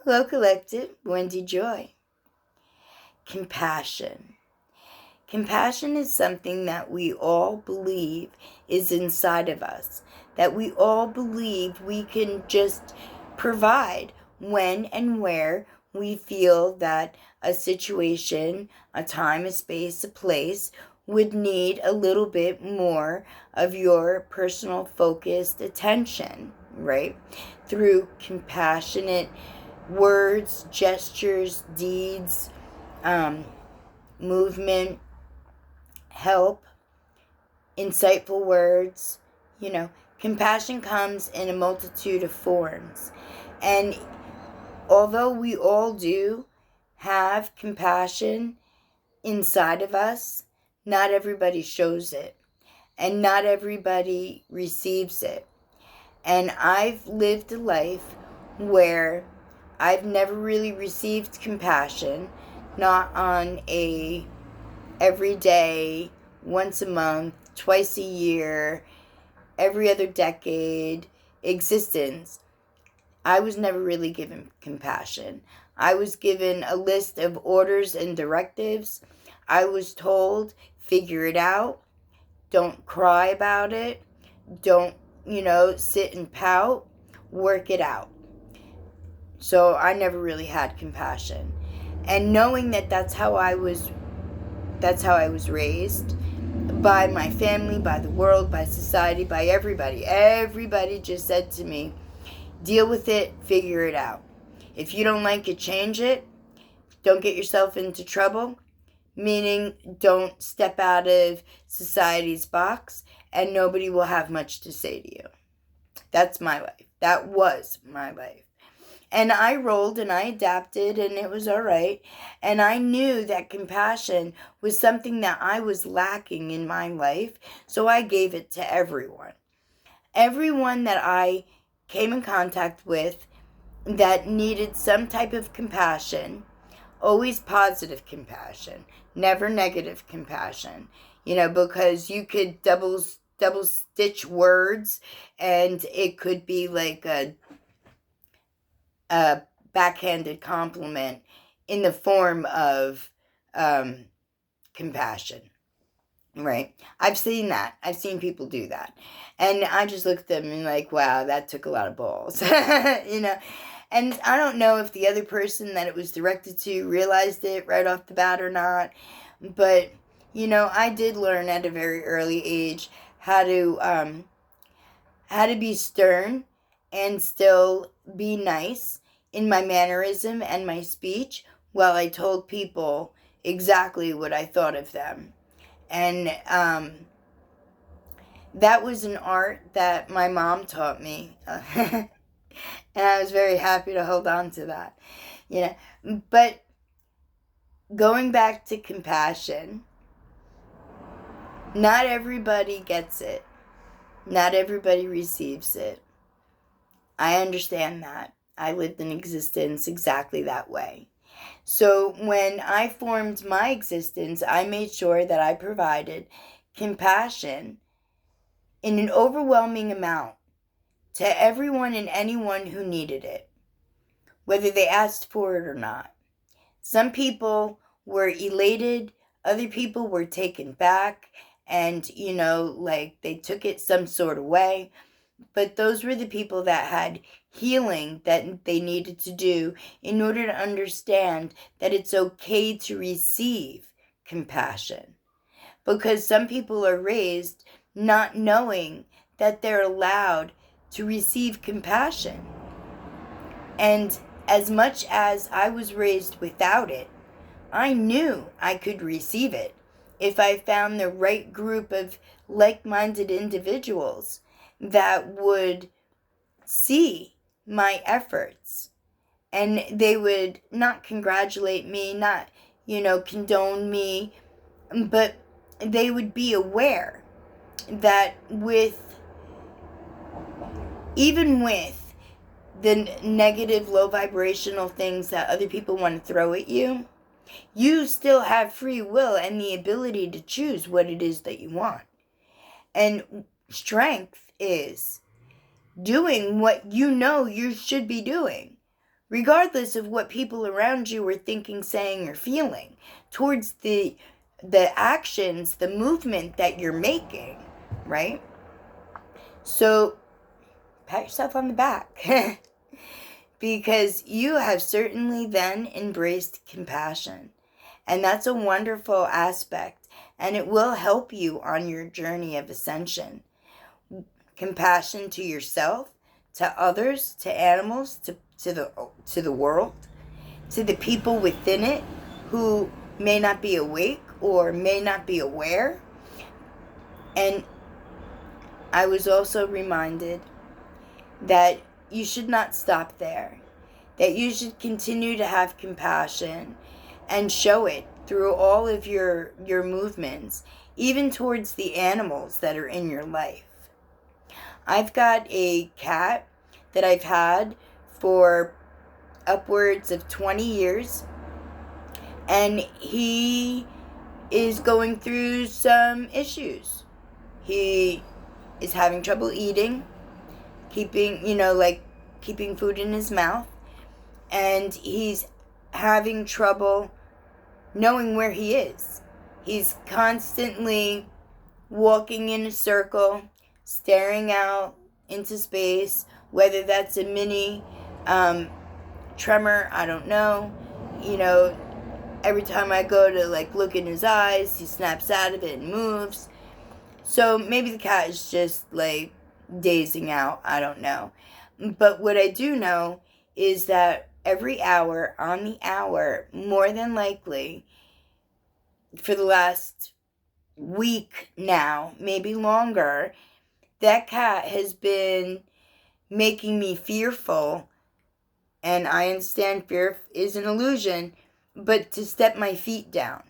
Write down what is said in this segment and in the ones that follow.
Hello, Collective. Wendy Joy. Compassion. Compassion is something that we all believe is inside of us, that we all believe we can just provide when and where we feel that a situation, a time, a space, a place would need a little bit more of your personal focused attention, right? Through compassionate words, gestures, deeds, movement, help, insightful words. Compassion comes in a multitude of forms. And although we all do have compassion inside of us, not everybody shows it. And not everybody receives it. And I've lived a life where I've never really received compassion, not on a everyday, once a month, twice a year, every other decade existence. I was never really given compassion. I was given a list of orders and directives. I was told, figure it out. Don't cry about it. Don't, sit and pout. Work it out. So I never really had compassion. And knowing that that's how I was raised by my family, by the world, by society, by everybody. Everybody just said to me, deal with it, figure it out. If you don't like it, change it. Don't get yourself into trouble, meaning don't step out of society's box, and nobody will have much to say to you. That's my life. That was my life. And I rolled and I adapted and it was all right. And I knew that compassion was something that I was lacking in my life. So I gave it to everyone. Everyone that I came in contact with that needed some type of compassion, always positive compassion, never negative compassion, because you could double stitch words and it could be like a backhanded compliment in the form of compassion, right? I've seen that. I've seen people do that. And I just looked at them and like, wow, that took a lot of balls, And I don't know if the other person that it was directed to realized it right off the bat or not. But, I did learn at a very early age how to be stern and still be nice in my mannerism and my speech while I told people exactly what I thought of them. And that was an art that my mom taught me. And I was very happy to hold on to that. But going back to compassion, not everybody gets it. Not everybody receives it. I understand that. I lived an existence exactly that way. So when I formed my existence, I made sure that I provided compassion in an overwhelming amount to everyone and anyone who needed it, whether they asked for it or not. Some people were elated, other people were taken back, and, they took it some sort of way. But those were the people that had healing that they needed to do in order to understand that it's okay to receive compassion. Because some people are raised not knowing that they're allowed to receive compassion. And as much as I was raised without it, I knew I could receive it if I found the right group of like-minded individuals that would see my efforts, and they would not congratulate me, not, condone me, but they would be aware that even with the negative, low vibrational things that other people want to throw at you, you still have free will and the ability to choose what it is that you want. And strength is doing what you should be doing, regardless of what people around you are thinking, saying, or feeling towards the actions, the movement that you're making, right? So pat yourself on the back because you have certainly then embraced compassion. And that's a wonderful aspect, and it will help you on your journey of ascension. Compassion to yourself, to others, to animals, to the world, to the people within it who may not be awake or may not be aware. And I was also reminded that you should not stop there, that you should continue to have compassion and show it through all of your movements, even towards the animals that are in your life. I've got a cat that I've had for upwards of 20 years, and he is going through some issues. He is having trouble eating, keeping food in his mouth, and he's having trouble knowing where he is. He's constantly walking in a circle, staring out into space, whether that's a mini tremor, I don't know. Every time I go to look in his eyes, he snaps out of it and moves. So maybe the cat is just dazing out, I don't know. But what I do know is that every hour on the hour, more than likely, for the last week now, maybe longer, that cat has been making me fearful. And I understand fear is an illusion, but to step my feet down.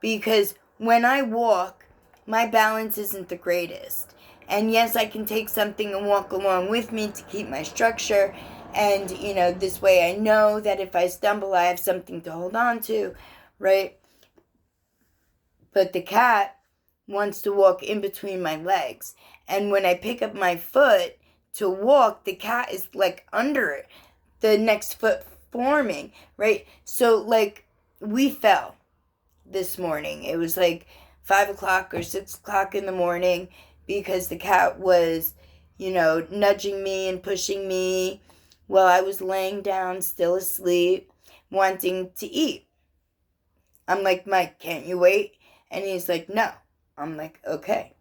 Because when I walk, my balance isn't the greatest. And yes, I can take something and walk along with me to keep my structure. And, this way I know that if I stumble, I have something to hold on to, right? But the cat wants to walk in between my legs. And when I pick up my foot to walk, the cat is under it, the next foot forming, right? So we fell this morning. It was 5 o'clock or 6 o'clock in the morning because the cat was, nudging me and pushing me while I was laying down, still asleep, wanting to eat. I'm like, Mike, can't you wait? And he's like, no. I'm like, okay.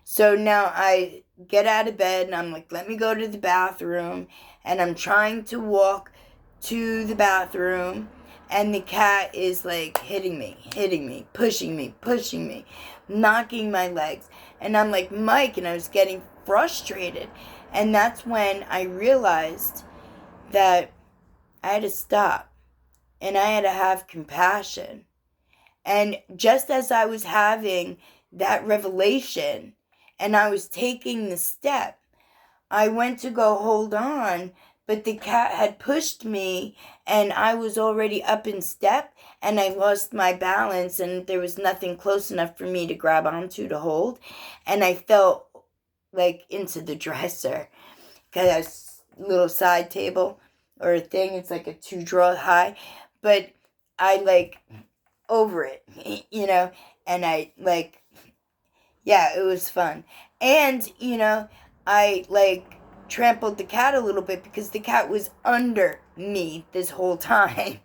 So now I get out of bed and I'm like, let me go to the bathroom. And I'm trying to walk to the bathroom. And the cat is hitting me, pushing me, knocking my legs. And I'm like, Mike, and I was getting frustrated. And that's when I realized that I had to stop and I had to have compassion. And just as I was having that revelation and I was taking the step, I went to go hold on, but the cat had pushed me and I was already up in step and I lost my balance and there was nothing close enough for me to grab onto to hold. And I fell into the dresser because I was a little side table or a thing. It's a 2-drawer high, but I over it, and I yeah, it was fun. And, I trampled the cat a little bit because the cat was under me this whole time.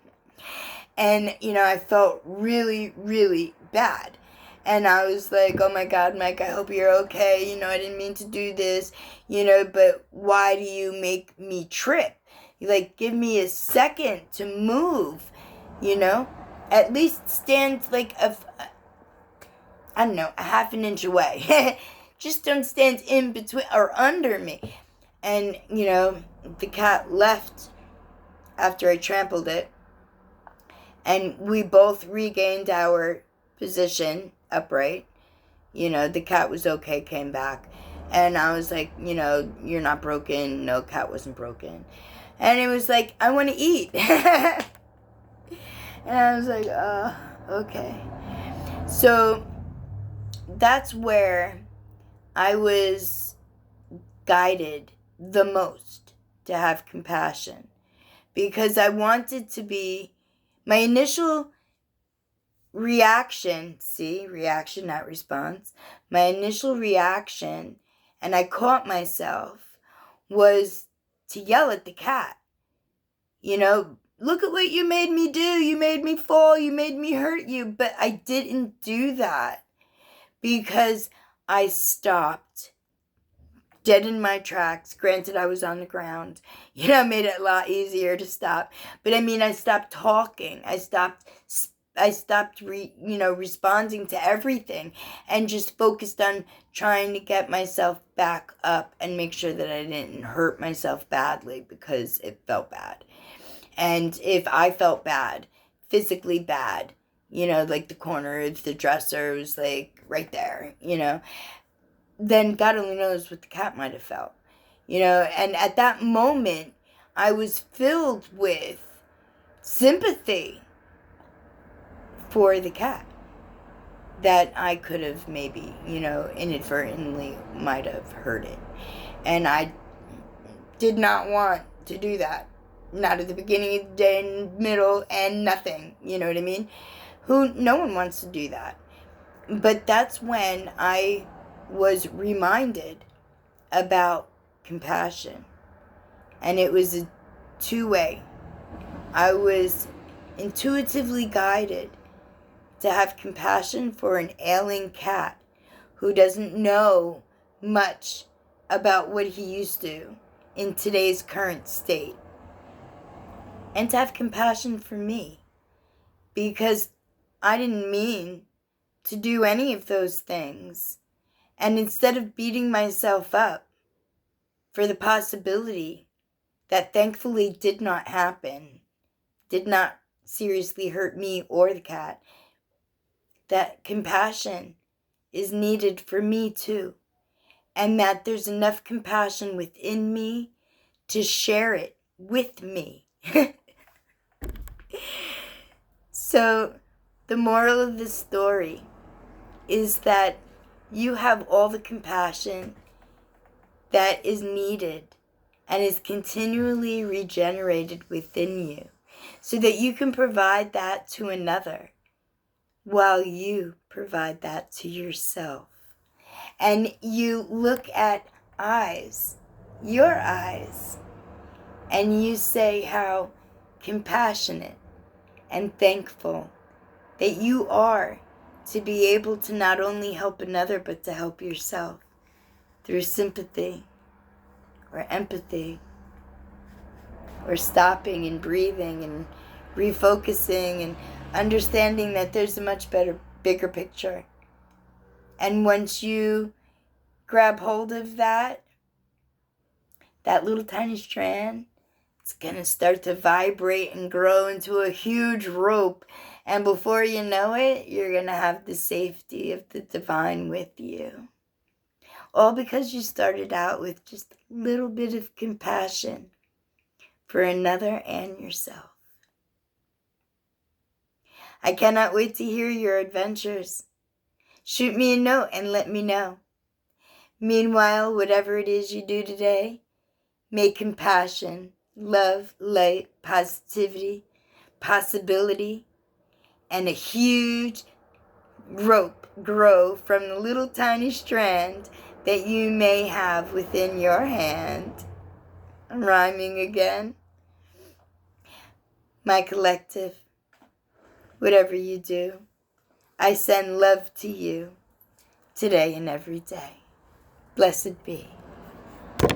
And, I felt really, really bad. And I was like, oh my God, Mike, I hope you're okay. I didn't mean to do this, but why do you make me trip? Give me a second to move, At least stand I don't know, a half an inch away. Just don't stand in between or under me. And, the cat left after I trampled it. And we both regained our position upright. The cat was okay, came back. And I was like, you're not broken. No, cat wasn't broken. And it was like, I want to eat. And I was like, okay. So that's where I was guided the most to have compassion. because I wanted to be, my initial reaction, see, reaction, not response, my initial reaction, and I caught myself, was to yell at the cat. You know, look at what you made me do. You made me fall. You made me hurt you. But I didn't do that because I stopped dead in my tracks. Granted, I was on the ground. You know, it made it a lot easier to stop. But I mean, I stopped talking. I stopped responding to everything and just focused on trying to get myself back up and make sure that I didn't hurt myself badly because it felt bad. And if I felt bad, physically bad, you know, like the corner of the dresser was like right there, you know, then God only knows what the cat might have felt, you know. And at that moment, I was filled with sympathy for the cat that I could have maybe, you know, inadvertently might have hurt it. And I did not want to do that. Not at the beginning of the day, middle, and nothing. You know what I mean? No one wants to do that. But that's when I was reminded about compassion. And it was a two-way. I was intuitively guided to have compassion for an ailing cat who doesn't know much about what he used to in today's current state. And to have compassion for me, because I didn't mean to do any of those things. And instead of beating myself up for the possibility that thankfully did not happen, did not seriously hurt me or the cat, that compassion is needed for me too. And that there's enough compassion within me to share it with me. So, the moral of this story is that you have all the compassion that is needed and is continually regenerated within you so that you can provide that to another while you provide that to yourself. And you look at eyes, your eyes, and you say how compassionate and thankful that you are to be able to not only help another but to help yourself through sympathy or empathy or stopping and breathing and refocusing and understanding that there's a much bigger picture. And once you grab hold of that little tiny strand, it's going to start to vibrate and grow into a huge rope. And before you know it, you're going to have the safety of the divine with you. All because you started out with just a little bit of compassion for another and yourself. I cannot wait to hear your adventures. Shoot me a note and let me know. Meanwhile, whatever it is you do today, may compassion, love, light, positivity, possibility, and a huge rope grow from the little tiny strand that you may have within your hand. I'm rhyming again. My collective, whatever you do, I send love to you today and every day. Blessed be.